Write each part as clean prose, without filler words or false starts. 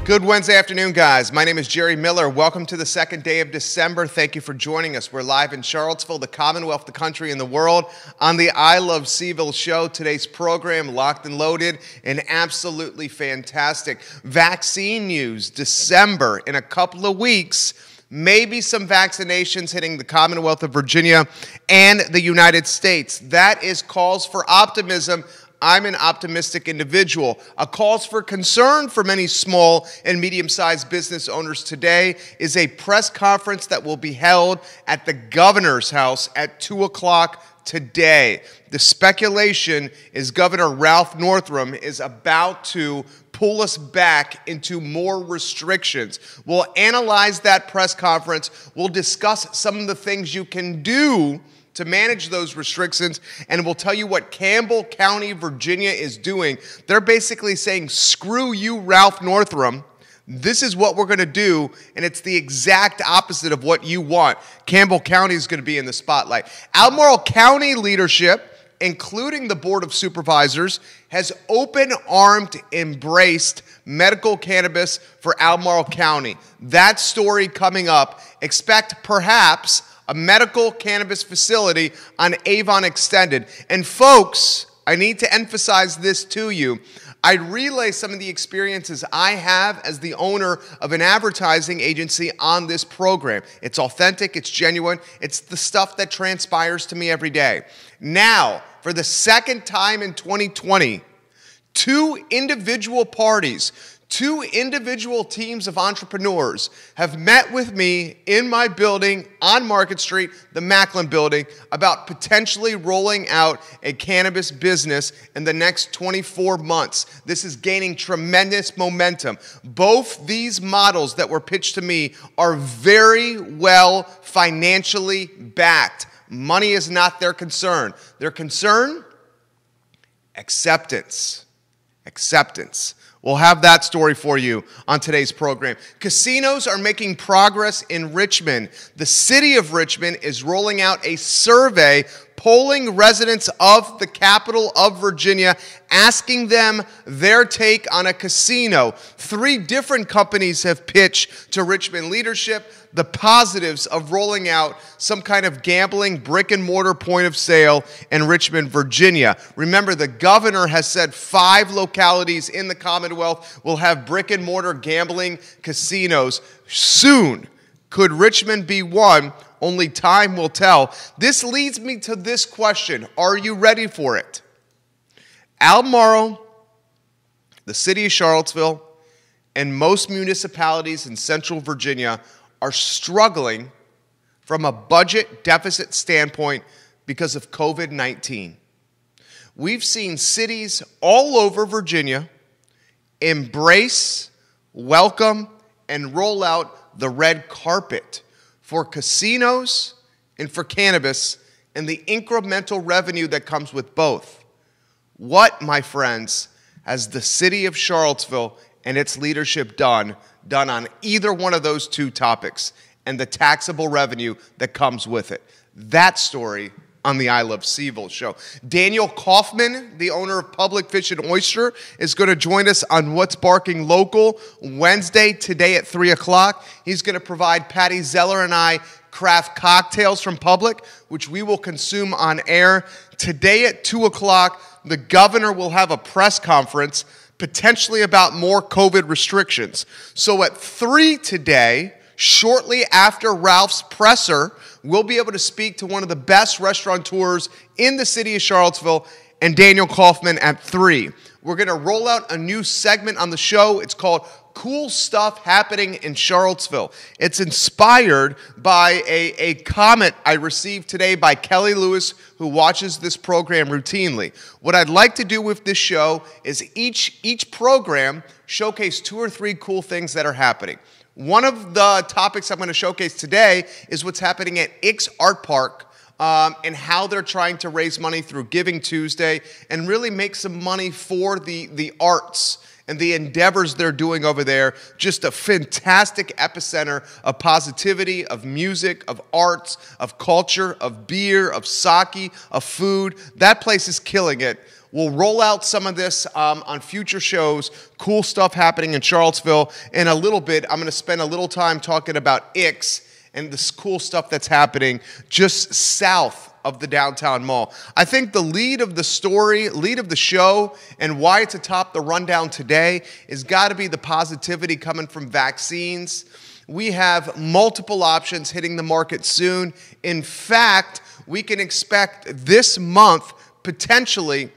Good Wednesday afternoon, guys. My name is Jerry Miller. Welcome to the second day of December. Thank you for joining us. We're live in Charlottesville, the Commonwealth, the country, and the world on the I Love CVille show. Today's program, locked and loaded and absolutely fantastic. Vaccine news, December, in a couple of weeks. Maybe some vaccinations hitting the Commonwealth of Virginia and the United States. That is cause for optimism. I'm an optimistic individual. A cause for concern for many small and medium-sized business owners today is a press conference that will be held at the governor's house at 2 o'clock today. The speculation is Governor Ralph Northam is about to pull us back into more restrictions. We'll analyze that press conference. We'll discuss some of the things you can do to manage those restrictions, and we'll tell you what Campbell County, Virginia is doing. They're basically saying, screw you, Ralph Northam. This is what we're going to do, and it's the exact opposite of what you want. Campbell County is going to be in the spotlight. Albemarle County leadership, including the Board of Supervisors, has open-armed embraced medical cannabis for Albemarle County. That story coming up. Expect perhaps a medical cannabis facility on Avon Extended. And folks, I need to emphasize this to you. I relay some of the experiences I have as the owner of an advertising agency on this program. It's authentic, it's genuine, it's the stuff that transpires to me every day. Now, for the second time in 2020, two individual teams of entrepreneurs have met with me in my building on Market Street, the Macklin building, about potentially rolling out a cannabis business in the next 24 months. This is gaining tremendous momentum. Both these models that were pitched to me are very well financially backed. Money is not their concern. Their concern? Acceptance. Acceptance. We'll have that story for you on today's program. Casinos are making progress in Richmond. The city of Richmond is rolling out a survey polling residents of the capital of Virginia, asking them their take on a casino. 3 different companies have pitched to Richmond leadership the positives of rolling out some kind of gambling brick-and-mortar point of sale in Richmond, Virginia. Remember, the governor has said 5 localities in the Commonwealth will have brick-and-mortar gambling casinos soon. Could Richmond be one? Only time will tell. This leads me to this question. Are you ready for it? Albemarle, the city of Charlottesville, and most municipalities in central Virginia are struggling from a budget deficit standpoint because of COVID-19. We've seen cities all over Virginia embrace, welcome, and roll out the red carpet for casinos and for cannabis and the incremental revenue that comes with both. What, my friends, has the city of Charlottesville and its leadership done on either one of those 2 topics and the taxable revenue that comes with it? That story on the I Love CVille show. Daniel Kaufman, the owner of Public Fish and Oyster, is going to join us on What's Barking Local Wednesday, today at 3 o'clock. He's going to provide Patty Zeller and I craft cocktails from Public, which we will consume on air. Today at 2 o'clock, the governor will have a press conference potentially about more COVID restrictions. So at 3 today, shortly after Ralph's presser, we'll be able to speak to one of the best restaurateurs in the city of Charlottesville and Daniel Kaufman at 3. We're going to roll out a new segment on the show. It's called Cool Stuff Happening in Charlottesville. It's inspired by a comment I received today by Kelly Lewis, who watches this program routinely. What I'd like to do with this show is each program showcase 2 or 3 cool things that are happening. One of the topics I'm going to showcase today is what's happening at Ix Art Park and how they're trying to raise money through Giving Tuesday and really make some money for the arts and the endeavors they're doing over there. Just a fantastic epicenter of positivity, of music, of arts, of culture, of beer, of sake, of food. That place is killing it. We'll roll out some of this on future shows. Cool stuff happening in Charlottesville. In a little bit, I'm going to spend a little time talking about IX and this cool stuff that's happening just south of the downtown mall. I think the lead of the story, lead of the show, and why it's atop the rundown today is got to be the positivity coming from vaccines. We have multiple options hitting the market soon. In fact, we can expect this month potentially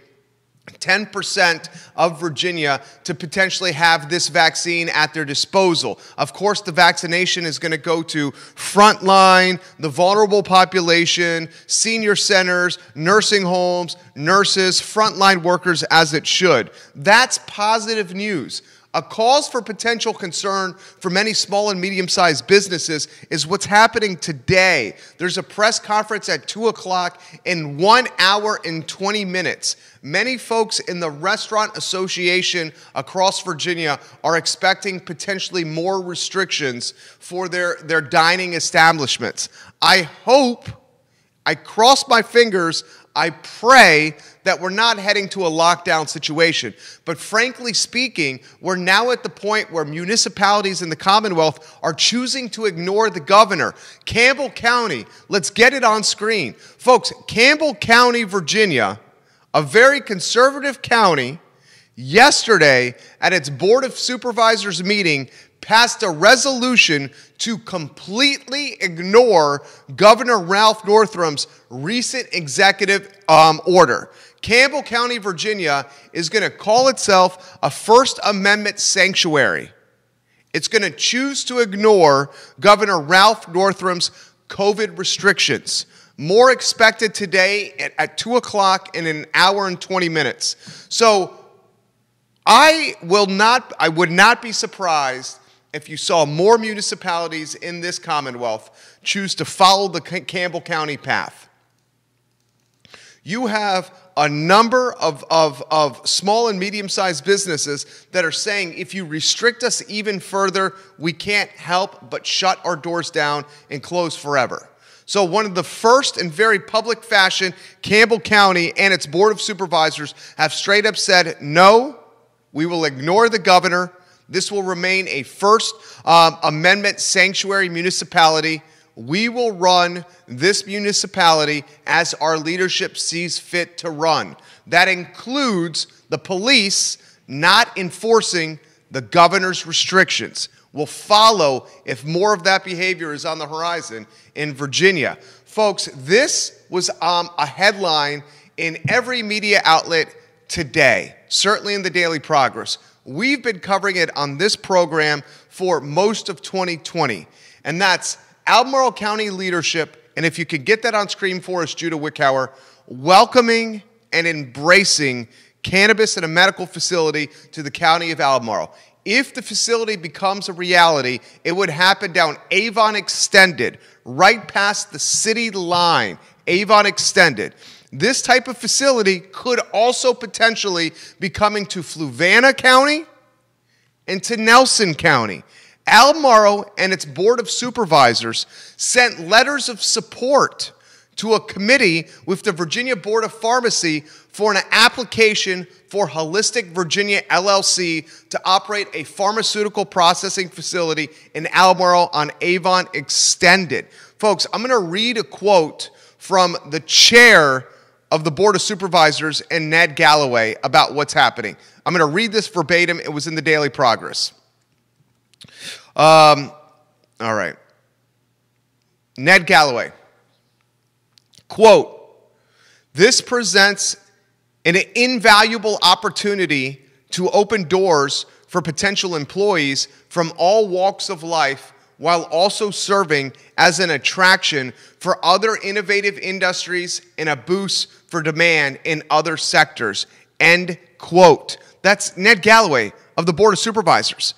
10% of Virginia to potentially have this vaccine at their disposal. Of course, the vaccination is going to go to frontline, the vulnerable population, senior centers, nursing homes, nurses, frontline workers, as it should. That's positive news. A cause for potential concern for many small and medium-sized businesses is what's happening today. There's a press conference at 2 o'clock in 1 hour and 20 minutes. Many folks in the Restaurant Association across Virginia are expecting potentially more restrictions for their dining establishments. I cross my fingers, I pray that we're not heading to a lockdown situation. But frankly speaking, we're now at the point where municipalities in the Commonwealth are choosing to ignore the governor. Campbell County, let's get it on screen. Folks, Campbell County, Virginia, a very conservative county, yesterday at its Board of Supervisors meeting, passed a resolution to completely ignore Governor Ralph Northam's recent executive order. Campbell County, Virginia is going to call itself a First Amendment sanctuary. It's going to choose to ignore Governor Ralph Northam's COVID restrictions. More expected today at 2 o'clock in 1 hour and 20 minutes. So I would not be surprised if you saw more municipalities in this Commonwealth choose to follow the Campbell County path. You have a number of small and medium-sized businesses that are saying, if you restrict us even further, we can't help but shut our doors down and close forever. So one of the first in very public fashion, Campbell County and its Board of Supervisors have straight up said, no, we will ignore the governor. This will remain a First Amendment sanctuary municipality. We will run this municipality as our leadership sees fit to run. That includes the police not enforcing the governor's restrictions. We'll follow if more of that behavior is on the horizon in Virginia. Folks, this was a headline in every media outlet today, certainly in the Daily Progress. We've been covering it on this program for most of 2020, and that's Albemarle County leadership, and if you could get that on screen for us, Judah Wickhauer, welcoming and embracing cannabis in a medical facility to the county of Albemarle. If the facility becomes a reality, it would happen down Avon Extended, right past the city line, Avon Extended. This type of facility could also potentially be coming to Fluvanna County and to Nelson County. Albemarle and its Board of Supervisors sent letters of support to a committee with the Virginia Board of Pharmacy for an application for Holistic Virginia LLC to operate a pharmaceutical processing facility in Albemarle on Avon Extended. Folks, I'm going to read a quote from the chair of the Board of Supervisors and Ned Galloway about what's happening. I'm going to read this verbatim. It was in the Daily Progress. All right. Ned Galloway. Quote, "This presents an invaluable opportunity to open doors for potential employees from all walks of life while also serving as an attraction for other innovative industries and a boost for demand in other sectors." End quote. That's Ned Galloway of the Board of Supervisors.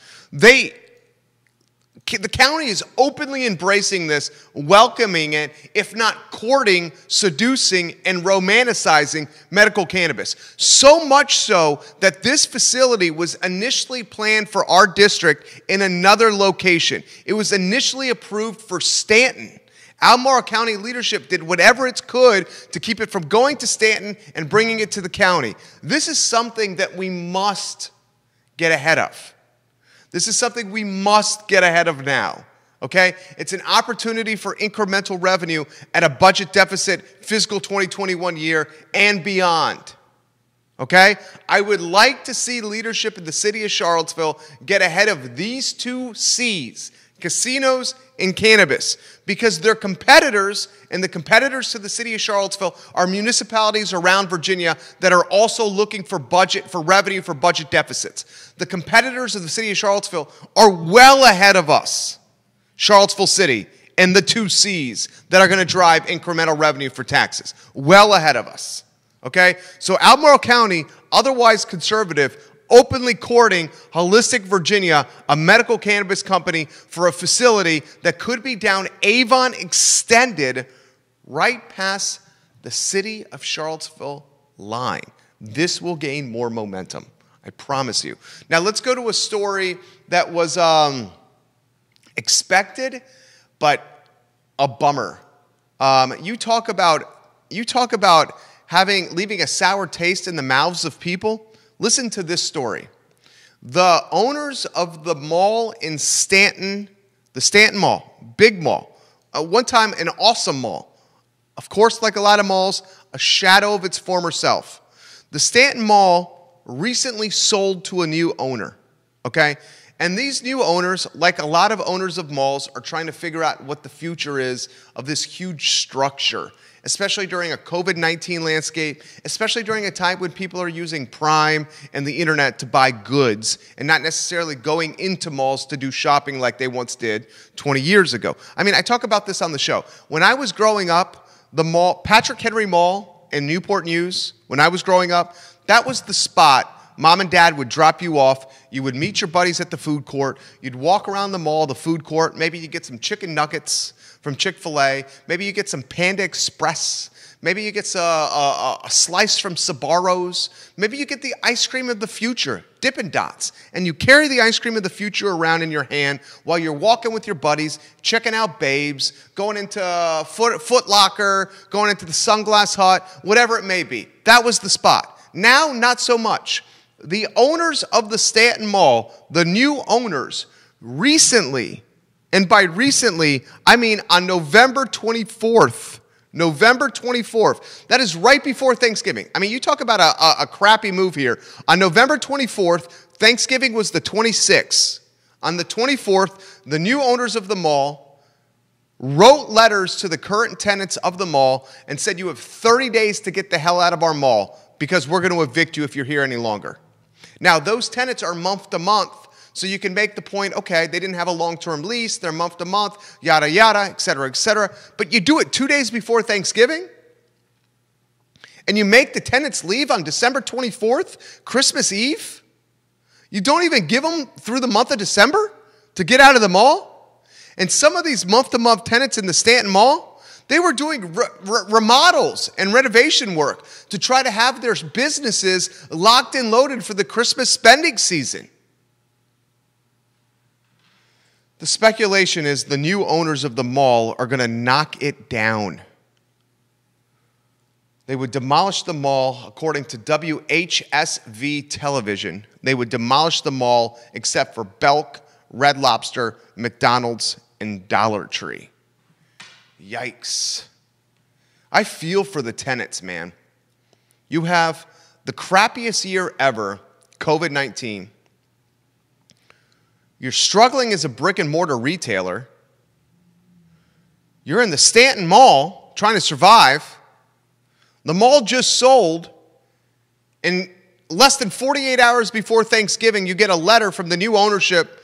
The county is openly embracing this, welcoming it, if not courting, seducing, and romanticizing medical cannabis. So much so that this facility was initially planned for our district in another location. It was initially approved for Staunton. Albemarle County leadership did whatever it could to keep it from going to Staunton and bringing it to the county. This is something that we must get ahead of. This is something we must get ahead of now. Okay? It's an opportunity for incremental revenue at a budget deficit fiscal 2021 year and beyond. Okay? I would like to see leadership in the city of Charlottesville get ahead of these two C's, casinos and cannabis, because they're competitors, and the competitors to the city of Charlottesville are municipalities around Virginia that are also looking for revenue for budget deficits. The competitors of the city of Charlottesville are well ahead of us. Charlottesville City and the two C's that are going to drive incremental revenue for taxes. Well ahead of us. Okay? So Albemarle County, otherwise conservative, openly courting Holistic Virginia, a medical cannabis company, for a facility that could be down Avon Extended right past the city of Charlottesville line. This will gain more momentum. I promise you. Now let's go to a story that was expected, but a bummer. You talk about leaving a sour taste in the mouths of people. Listen to this story. The owners of the mall in Staunton, the Staunton Mall, big mall, one time an awesome mall. Of course, like a lot of malls, a shadow of its former self. The Staunton Mall recently sold to a new owner, okay? And these new owners, like a lot of owners of malls, are trying to figure out what the future is of this huge structure, especially during a COVID-19 landscape, especially during a time when people are using Prime and the internet to buy goods and not necessarily going into malls to do shopping like they once did 20 years ago. I mean, I talk about this on the show. When I was growing up, the mall, Patrick Henry Mall in Newport News, when I was growing up, that was the spot. Mom and Dad would drop you off. You would meet your buddies at the food court. You'd walk around the mall, the food court. Maybe you get some chicken nuggets from Chick-fil-A. Maybe you get some Panda Express. Maybe you get a slice from Sbarro's. Maybe you get the ice cream of the future, Dippin' Dots. And you carry the ice cream of the future around in your hand while you're walking with your buddies, checking out Babes, going into Foot Locker, going into the Sunglass Hut, whatever it may be. That was the spot. Now, not so much. The owners of the Staunton Mall, the new owners, recently, and by recently, I mean on November 24th, that is right before Thanksgiving. I mean, you talk about a crappy move here. On November 24th, Thanksgiving was the 26th. On the 24th, the new owners of the mall wrote letters to the current tenants of the mall and said, you have 30 days to get the hell out of our mall because we're going to evict you if you're here any longer. Now, those tenants are month to month, so you can make the point, okay, they didn't have a long-term lease, they're month to month, yada, yada, et cetera, but you do it 2 days before Thanksgiving, and you make the tenants leave on December 24th, Christmas Eve? You don't even give them through the month of December to get out of the mall? And some of these month-to-month tenants in the Staunton Mall, they were doing remodels and renovation work to try to have their businesses locked and loaded for the Christmas spending season. The speculation is the new owners of the mall are going to knock it down. They would demolish the mall, according to WHSV television. They would demolish the mall except for Belk, Red Lobster, McDonald's, and Dollar Tree. Yikes. I feel for the tenants, man. You have the crappiest year ever, COVID-19. You're struggling as a brick and mortar retailer. You're in the Staunton Mall trying to survive. The mall just sold. And less than 48 hours before Thanksgiving, you get a letter from the new ownership.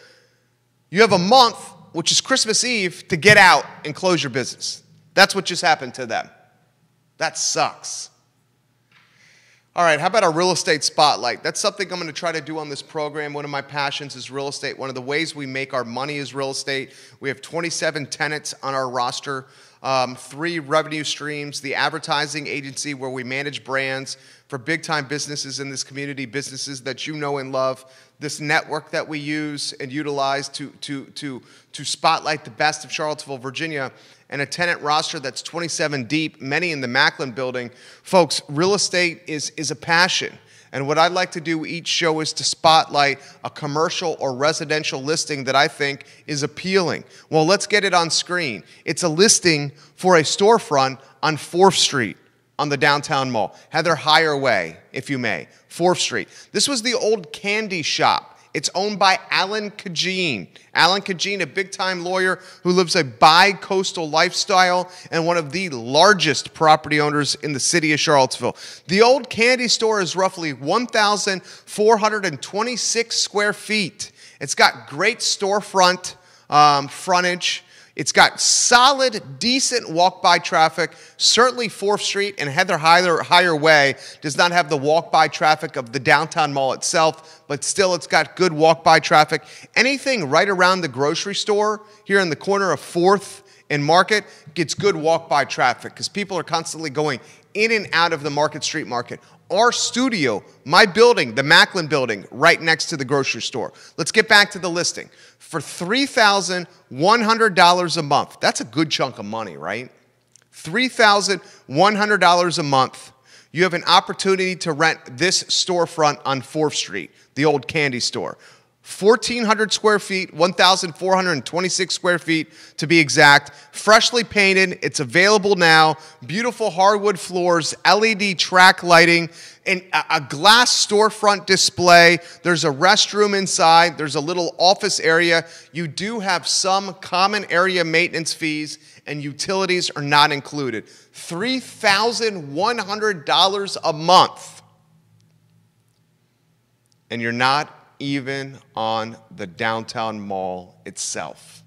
You have a month, which is Christmas Eve, to get out and close your business. That's what just happened to them. That sucks. All right, how about a real estate spotlight? That's something I'm going to try to do on this program. One of my passions is real estate. One of the ways we make our money is real estate. We have 27 tenants on our roster. 3 revenue streams, the advertising agency where we manage brands for big-time businesses in this community, businesses that you know and love, this network that we use and utilize to spotlight the best of Charlottesville, Virginia, and a tenant roster that's 27 deep, many in the Macklin building. Folks, real estate is a passion. And what I'd like to do each show is to spotlight a commercial or residential listing that I think is appealing. Well, let's get it on screen. It's a listing for a storefront on 4th Street on the downtown mall. Heather Higherway, if you may, 4th Street. This was the old candy shop. It's owned by Alan Kajin. Alan Kajin, a big-time lawyer who lives a bi-coastal lifestyle and one of the largest property owners in the city of Charlottesville. The old candy store is roughly 1,426 square feet. It's got great storefront frontage. It's got solid, decent walk-by traffic. Certainly 4th Street and Heather Higherway does not have the walk-by traffic of the downtown mall itself, but still it's got good walk-by traffic. Anything right around the grocery store here in the corner of 4th and Market gets good walk-by traffic because people are constantly going in and out of the Market Street Market. Our studio, my building, the Macklin building, right next to the grocery store. Let's get back to the listing. For $3,100 a month, that's a good chunk of money, right? $3,100 a month, you have an opportunity to rent this storefront on 4th Street, the old candy store. 1,400 square feet, 1,426 square feet to be exact. Freshly painted. It's available now. Beautiful hardwood floors, LED track lighting, and a glass storefront display. There's a restroom inside. There's a little office area. You do have some common area maintenance fees, and utilities are not included. $3,100 a month. And you're not even on the downtown mall itself.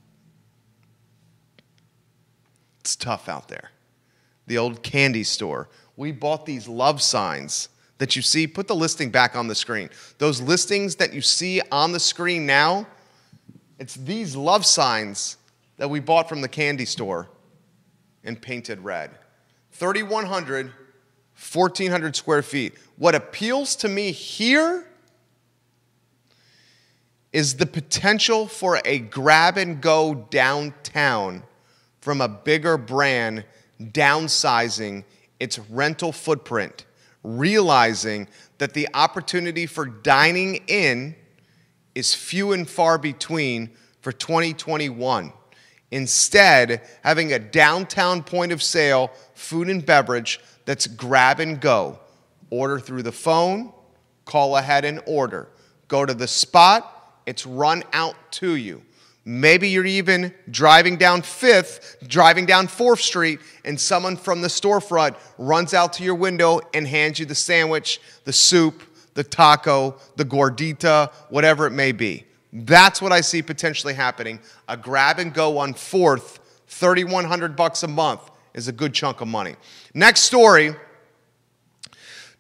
It's tough out there. The old candy store. We bought these love signs that you see. Put the listing back on the screen. Those listings that you see on the screen now, it's these love signs that we bought from the candy store and painted red. 3,100, 1,400 square feet. What appeals to me here is the potential for a grab-and-go downtown from a bigger brand downsizing its rental footprint, realizing that the opportunity for dining in is few and far between for 2021. Instead, having a downtown point of sale, food and beverage, that's grab-and-go. Order through the phone, call ahead and order. Go to the spot, it's run out to you. Maybe you're even driving down 4th Street, and someone from the storefront runs out to your window and hands you the sandwich, the soup, the taco, the gordita, whatever it may be. That's what I see potentially happening. A grab and go on 4th, $3,100 a month is a good chunk of money. Next story.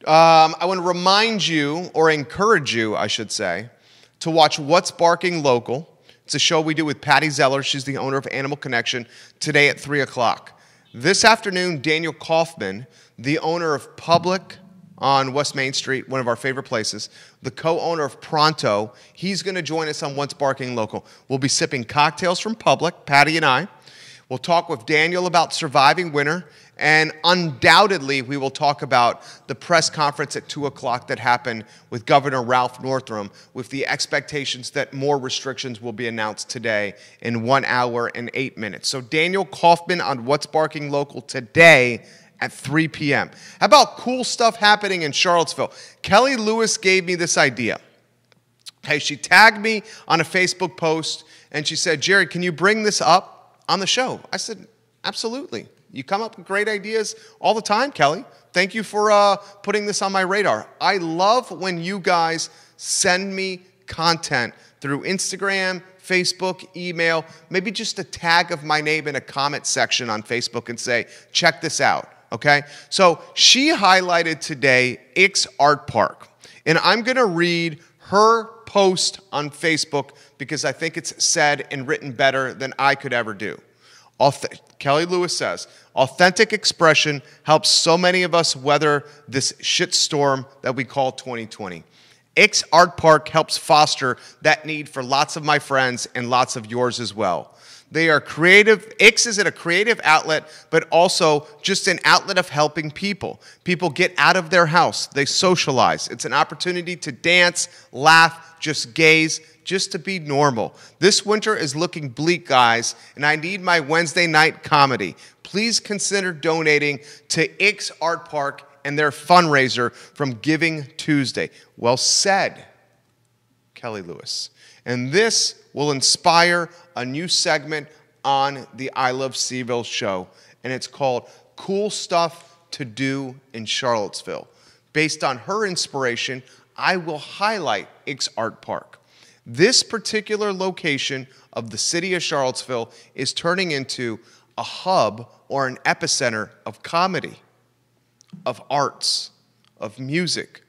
I want to remind you, or encourage you, I should say, to watch What's Barking Local. It's a show we do with Patty Zeller. She's the owner of Animal Connection, today at 3 o'clock. This afternoon, Daniel Kaufman, the owner of Public on West Main Street, one of our favorite places, the co-owner of Pronto, he's going to join us on What's Barking Local. We'll be sipping cocktails from Public, Patty and I. We'll talk with Daniel about surviving winter, and undoubtedly we will talk about the press conference at 2 o'clock that happened with Governor Ralph Northam, with the expectations that more restrictions will be announced today in 1 hour and 8 minutes. So Daniel Kaufman on What's Barking Local today at 3 p.m. How about cool stuff happening in Charlottesville? Kelly Lewis gave me this idea. Okay, she tagged me on a Facebook post, and she said, "Jerry, can you bring this up on the show?" I said, absolutely. You come up with great ideas all the time, Kelly. Thank you for putting this on my radar. I love when you guys send me content through Instagram, Facebook, email, maybe just a tag of my name in a comment section on Facebook and say, check this out, okay? So she highlighted today Ix Art Park, and I'm going to read her post on Facebook because I think it's said and written better than I could ever do. Kelly Lewis says, authentic expression helps so many of us weather this shitstorm that we call 2020. Ix Art Park helps foster that need for lots of my friends and lots of yours as well. They are creative. Ix is a creative outlet, but also just an outlet of helping people. People get out of their house. They socialize. It's an opportunity to dance, laugh, just gaze, just to be normal. This winter is looking bleak, guys, and I need my Wednesday night comedy. Please consider donating to Ix Art Park and their fundraiser from Giving Tuesday. Well said, Kelly Lewis. And this will inspire a new segment on the I Love CVille show, and it's called Cool Stuff to Do in Charlottesville. Based on her inspiration, I will highlight Ix Art Park. This particular location of the city of Charlottesville is turning into a hub or an epicenter of comedy, of arts, of music,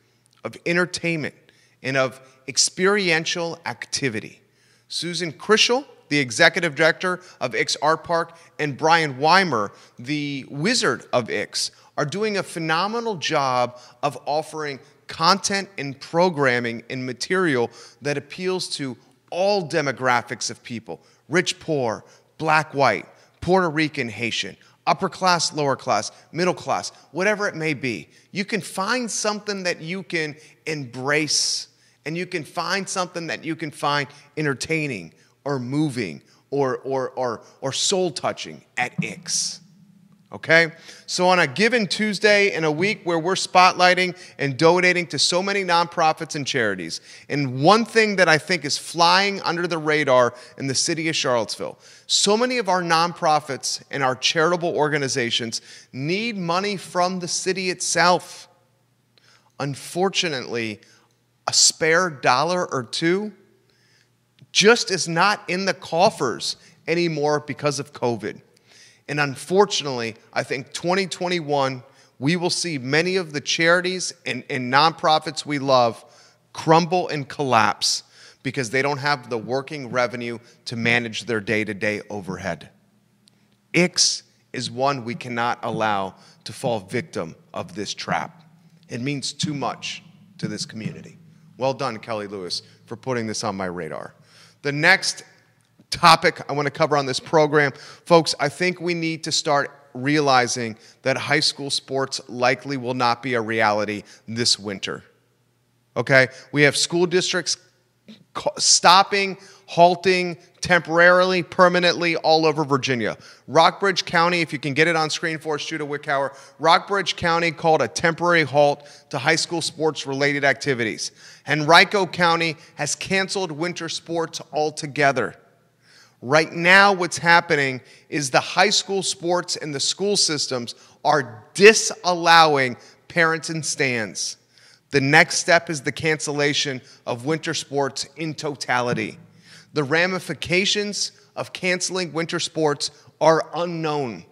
of entertainment, and of experiential activity. Susan Krischel, the executive director of Ix Art Park, and Brian Weimer, the wizard of Ix, are doing a phenomenal job of offering content and programming and material that appeals to all demographics of people: rich, poor, black, white, Puerto Rican, Haitian, upper class, lower class, middle class, whatever it may be. You can find something that you can embrace, and you can find something that you can find entertaining or moving or soul-touching at Ix. Okay? So on a given Tuesday in a week where we're spotlighting and donating to so many nonprofits and charities, and one thing that I think is flying under the radar in the city of Charlottesville, so many of our nonprofits and our charitable organizations need money from the city itself. Unfortunately, a spare dollar or two just is not in the coffers anymore because of COVID. And unfortunately, I think 2021, we will see many of the charities and nonprofits we love crumble and collapse because they don't have the working revenue to manage their day-to-day overhead. Ix is one we cannot allow to fall victim of this trap. It means too much to this community. Well done, Kelly Lewis, for putting this on my radar. The next topic I want to cover on this program, folks, I think we need to start realizing that high school sports likely will not be a reality this winter. Okay? We have school districts stopping, halting, temporarily, permanently all over Virginia. Rockbridge County, if you can get it on screen for us, Judah Wickhauer, Rockbridge County called a temporary halt to high school sports-related activities. Henrico County has canceled winter sports altogether. Right now, what's happening is the high school sports and the school systems are disallowing parents in stands. The next step is the cancellation of winter sports in totality. The ramifications of canceling winter sports are unknown.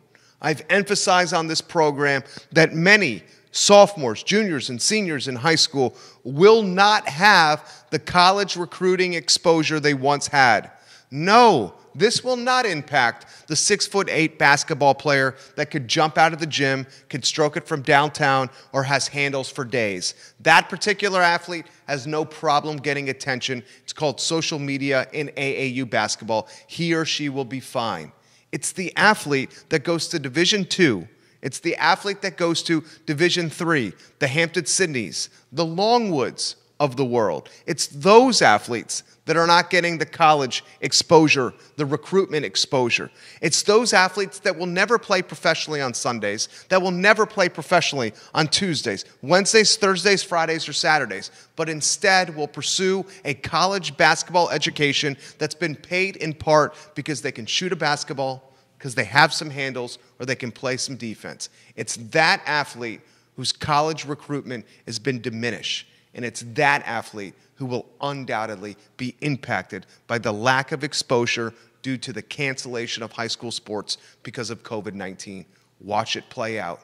I've emphasized on this program that many sophomores, juniors, and seniors in high school will not have the college recruiting exposure they once had. No, this will not impact the 6'8" basketball player that could jump out of the gym, could stroke it from downtown, or has handles for days. That particular athlete has no problem getting attention. It's called social media in AAU basketball. He or she will be fine. It's the athlete that goes to Division II. It's the athlete that goes to Division III, the Hampton-Sydneys, the Longwoods of the world. It's those athletes that are not getting the college exposure, the recruitment exposure. It's those athletes that will never play professionally on Sundays, that will never play professionally on Tuesdays, Wednesdays, Thursdays, Fridays, or Saturdays, but instead will pursue a college basketball education that's been paid in part because they can shoot a basketball, because they have some handles, or they can play some defense. It's that athlete whose college recruitment has been diminished, and it's that athlete who will undoubtedly be impacted by the lack of exposure due to the cancellation of high school sports because of COVID-19. Watch it play out.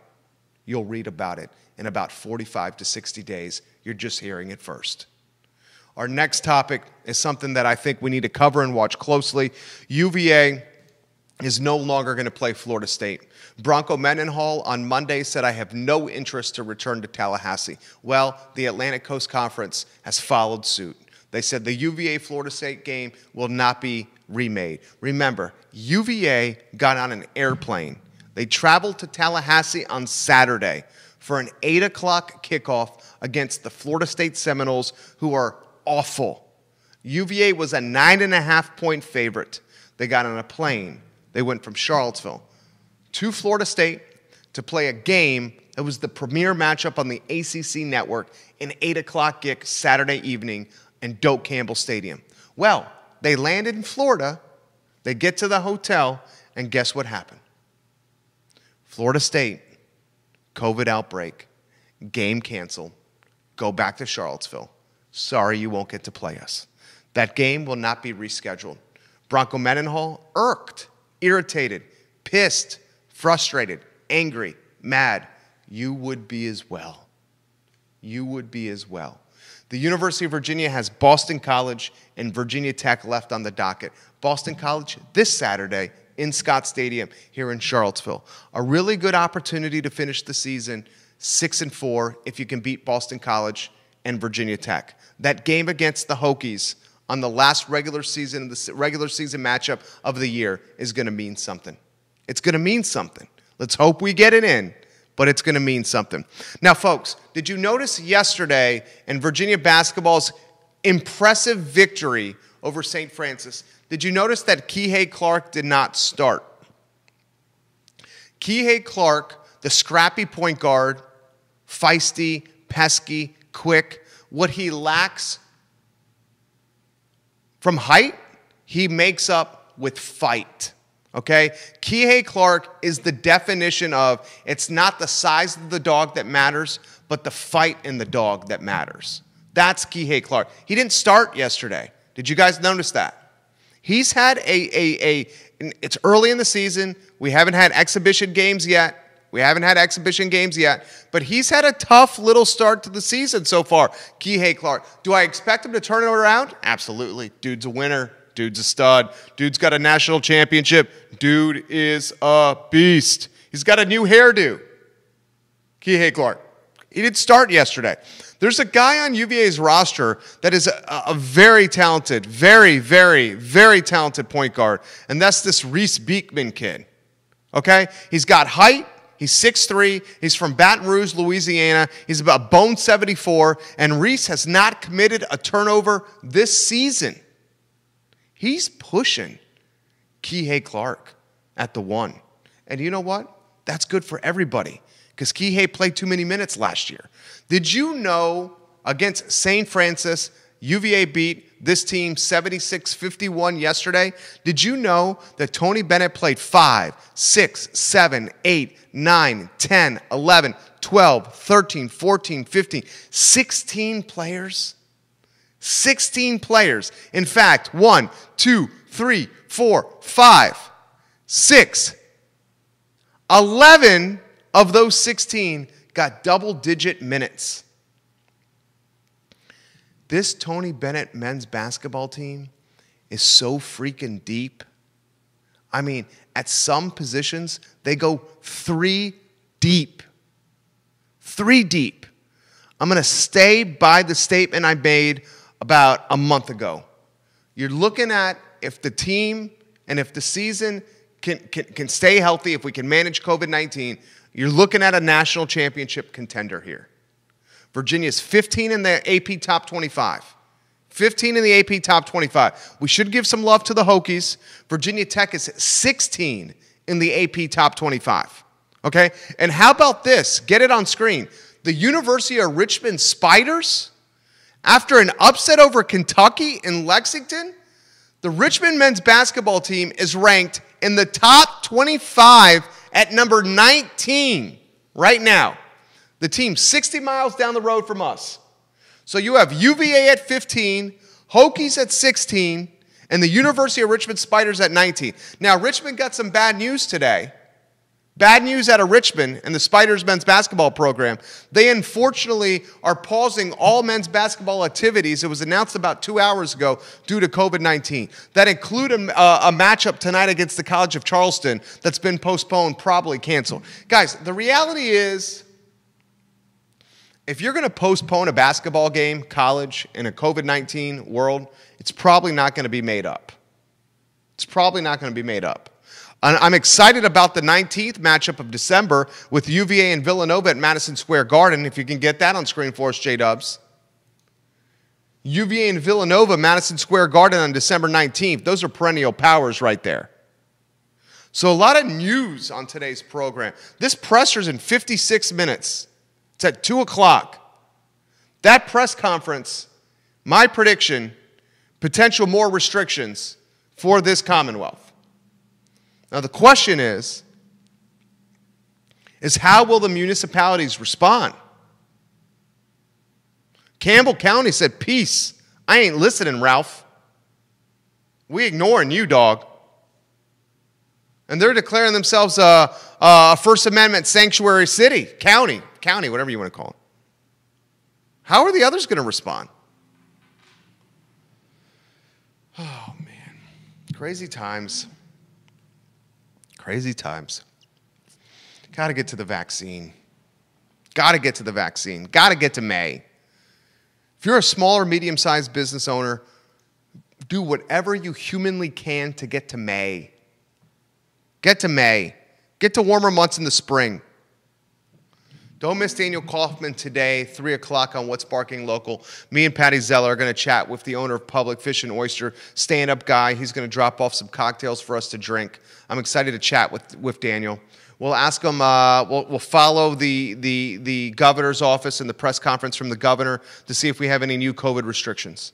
You'll read about it in about 45 to 60 days. You're just hearing it first. Our next topic is something that I think we need to cover and watch closely. UVA is no longer going to play Florida State. Bronco Mendenhall on Monday said, I have no interest to return to Tallahassee. Well, the Atlantic Coast Conference has followed suit. They said the UVA-Florida State game will not be remade. Remember, UVA got on an airplane. They traveled to Tallahassee on Saturday for an 8 o'clock kickoff against the Florida State Seminoles, who are awful. UVA was a 9.5-point favorite. They got on a plane. They went from Charlottesville to Florida State to play a game that was the premier matchup on the ACC network, an 8 o'clock kick Saturday evening in Doak Campbell Stadium. Well, they landed in Florida. They get to the hotel, and guess what happened? Florida State, COVID outbreak, game canceled, go back to Charlottesville. Sorry, you won't get to play us. That game will not be rescheduled. Bronco Mendenhall, irked, irritated, pissed, frustrated, angry, mad. You would be as well. You would be as well. The University of Virginia has Boston College and Virginia Tech left on the docket. Boston College this Saturday in Scott Stadium here in Charlottesville. A really good opportunity to finish the season 6-4 if you can beat Boston College and Virginia Tech. That game against the Hokies on the last regular season matchup of the year is going to mean something. It's going to mean something. Let's hope we get it in, but it's going to mean something. Now, folks, did you notice yesterday in Virginia basketball's impressive victory over St. Francis, did you notice that Kihei Clark did not start? Kihei Clark, the scrappy point guard, feisty, pesky, quick, what he lacks from height, he makes up with fight. Okay? Kihei Clark is the definition of it's not the size of the dog that matters, but the fight in the dog that matters. That's Kihei Clark. He didn't start yesterday. Did you guys notice that? He's had it's early in the season. We haven't had exhibition games yet. But he's had a tough little start to the season so far, Kihei Clark. Do I expect him to turn it around? Absolutely. Dude's a winner. Dude's a stud. Dude's got a national championship. Dude is a beast. He's got a new hairdo. Kihei Clark. He didn't start yesterday. There's a guy on UVA's roster that is a very talented, very, very, very talented point guard, and that's this Reese Beekman kid. Okay? He's got height. He's 6'3". He's from Baton Rouge, Louisiana. He's about bone 74, and Reese has not committed a turnover this season. He's pushing Kihei Clark at the 1. And you know what? That's good for everybody because Kihei played too many minutes last year. Did you know against St. Francis, UVA beat this team 76-51 yesterday? Did you know that Tony Bennett played 5, 6, 7, 8, 9, 10, 11, 12, 13, 14, 15, 16 players? 16 players. In fact, 1, 2, 3, 4, 5, 6, 11 of those 16 got double-digit minutes. This Tony Bennett men's basketball team is so freaking deep. I mean, at some positions, they go 3 deep. 3 deep. I'm going to stay by the statement I made about a month ago. You're looking at if the team and if the season can stay healthy, if we can manage COVID-19, you're looking at a national championship contender here. Virginia's 15 in the AP Top 25. 15 in the AP Top 25. We should give some love to the Hokies. Virginia Tech is 16 in the AP Top 25. Okay? And how about this? Get it on screen. The University of Richmond Spiders, after an upset over Kentucky in Lexington, the Richmond men's basketball team is ranked in the top 25 at number 19 right now. The team's 60 miles down the road from us. So you have UVA at 15, Hokies at 16, and the University of Richmond Spiders at 19. Now, Richmond got some bad news today. Bad news out of Richmond and the Spiders men's basketball program. They unfortunately are pausing all men's basketball activities. It was announced about 2 hours ago due to COVID-19. That include a matchup tonight against the College of Charleston that's been postponed, probably canceled. Guys, the reality is, if you're going to postpone a basketball game, college, in a COVID-19 world, it's probably not going to be made up. It's probably not going to be made up. I'm excited about the 19th matchup of December with UVA and Villanova at Madison Square Garden. If you can get that on screen for us, J-Dubs. UVA and Villanova, Madison Square Garden on December 19th. Those are perennial powers right there. So a lot of news on today's program. This presser's in 56 minutes. It's at 2 o'clock. That press conference, my prediction, potential more restrictions for this Commonwealth. Now, the question is how will the municipalities respond? Campbell County said, peace. I ain't listening, Ralph. We ignoring you, dog. And they're declaring themselves a First Amendment sanctuary city, county, whatever you want to call it. How are the others going to respond? Oh, man. Crazy times. Crazy times. Got to get to the vaccine. Got to get to the vaccine. Got to get to May. If you're a small or medium-sized business owner, do whatever you humanly can to get to May. Get to May. Get to warmer months in the spring. Don't miss Daniel Kaufman today, 3 o'clock on What's Barking Local. Me and Patty Zeller are going to chat with the owner of Public Fish and Oyster, stand-up guy. He's going to drop off some cocktails for us to drink. I'm excited to chat with Daniel. We'll ask him, we'll follow the governor's office and the press conference from the governor to see if we have any new COVID restrictions.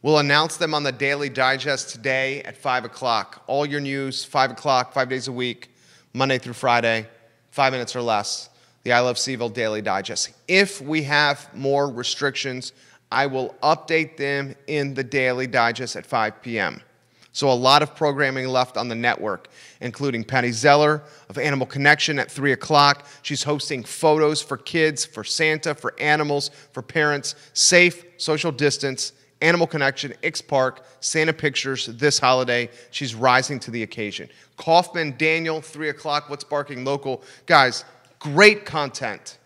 We'll announce them on the Daily Digest today at 5 o'clock. All your news, 5 o'clock, 5 days a week, Monday through Friday, 5 minutes or less. The I Love CVille Daily Digest. If we have more restrictions, I will update them in the Daily Digest at 5 p.m. So a lot of programming left on the network, including Patty Zeller of Animal Connection at 3 o'clock. She's hosting photos for kids, for Santa, for animals, for parents, safe, social distance, Animal Connection, X Park, Santa Pictures this holiday. She's rising to the occasion. Kaufman, Daniel, 3 o'clock, What's Barking Local. Guys, great content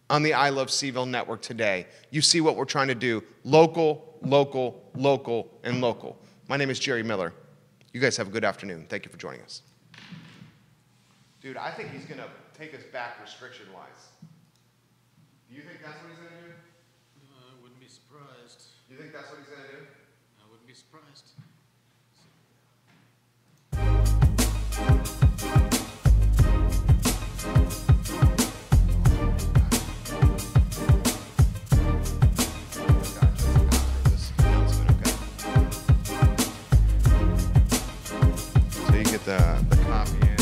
on the I Love CVille network today. You see what we're trying to do. Local, local, local, and local. My name is Jerry Miller. You guys have a good afternoon. Thank you for joining us. Dude, I think he's going to take us back restriction-wise. Do you think that's what he's going to do? I wouldn't be surprised. You think that's what he's going to do? I wouldn't be surprised. The copy in.